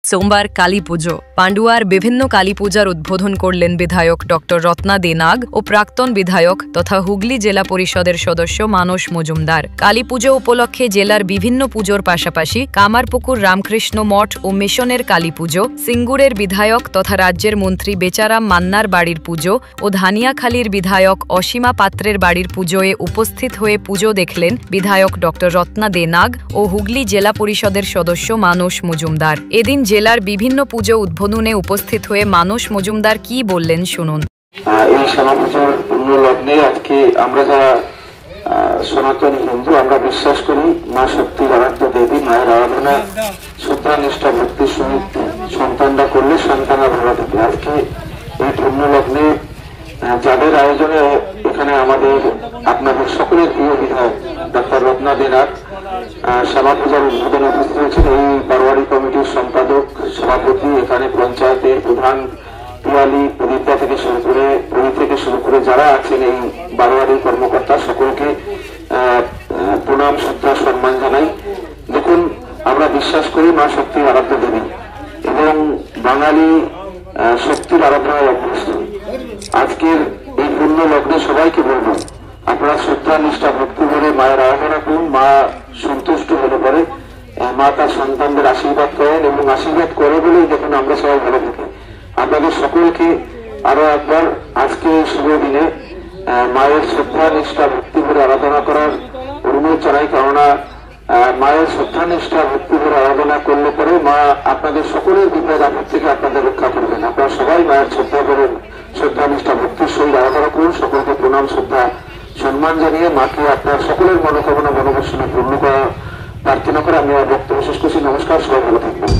সোমবার কালী পুজো। পান্ডুয়ার বিভিন্ন কালী পূজার উদ্বোধন করলেন বিধায়ক ডক্টর রত্না দে নাগ ও প্রাক্তন বিধায়ক তথা হুগলি জেলা পরিষদের সদস্য মানস মজুমদার। কালী পুজো উপলক্ষে জেলার বিভিন্ন পুজোর পাশাপাশি কামারপুকুর রামকৃষ্ণ মঠ ও মিশনের কালী পুজো, সিঙ্গুরের বিধায়ক তথা রাজ্যের মন্ত্রী বেচারাম মান্নার বাড়ির পুজো ও ধানিয়াখালীর বিধায়ক অসীমা পাত্রের বাড়ির পুজোয় উপস্থিত হয়ে পুজো দেখলেন বিধায়ক ডক্টর রত্না দে নাগ ও হুগলি জেলা পরিষদের সদস্য মানস মজুমদার। এদিন জেলার বিভিন্ন পুজো উদ্বোধনে উপস্থিত হয়ে মানস মজুমদার কি বললেন শুনুন। এই শ্যামা পুজোর পূর্ণ লগ্নে আজকে আমরা যারা সনাতনী হিন্দু আমরা বিশ্বাস করি মা শক্তির আরাধ্য দেবী মায়ের আরাধনা শ্রদ্ধা নিষ্ঠা ভক্তির সহিত সন্তানরা করলে সন্তানরা ভালো থাকে। আজকে এই পূর্ণ লগ্নে যাদের আয়োজনে এখানে আমাদের আপনাদের সকলের প্রিয় বিধায়ক ডক্টর রত্না দে নাগ শ্যামা পূজার উদ্বোধনে উপস্থিত হয়েছেন। এই বারোয়ারি কমিটির সম্পাদক সভাপতি, এখানে পঞ্চায়েতের প্রধান পিয়ালি প্রদীপা থেকে শুরু করে যারা আছেন এই বারোয়ারির কর্মকর্তা সকলকে প্রণাম শ্রদ্ধা সম্মান জানাই। দেখুন, আমরা বিশ্বাস করি মা শক্তির আরাধ্য দেবী এবং বাঙালি শক্তির আরাধনায় অভ্যস্ত। আজকের এই পূর্ণ লগ্নে সবাইকে বলবো আপনারা শ্রদ্ধা নিষ্ঠা ভক্তি করে মায়ের আরাধনা করুন। মা সন্তুষ্ট হলে পরে মা তার সন্তানদের আশীর্বাদ করেন এবং আশীর্বাদ করে বলেই দেখুন আমরা সবাই ভালো থাকি। আপনাদের সকলকে আরো একবার আজকে শুভ দিনে মায়ের শ্রদ্ধা নিষ্ঠা ভক্তি করে আরাধনা করার অনুরোধ জানাই। কেননা মায়ের শ্রদ্ধা নিষ্ঠা ভক্তি করে আরাধনা করলে পরে মা আপনাদের সকলের বিপদ আপদ থেকে আপনাদের রক্ষা করবেন। আপনারা সবাই মায়ের শ্রদ্ধা করেন, শ্রদ্ধা নিষ্ঠা ভক্তির সহিত আরাধনা করুন। সকলকে প্রণাম শ্রদ্ধা সম্মান জানিয়ে মাকে আপনার সকলের মনোকামনা মনোবাসনা পূর্ণ করা প্রার্থনা করে আমি আমার বক্তব্য শেষ করছি। নমস্কার, সবাই ভালো থাকবেন।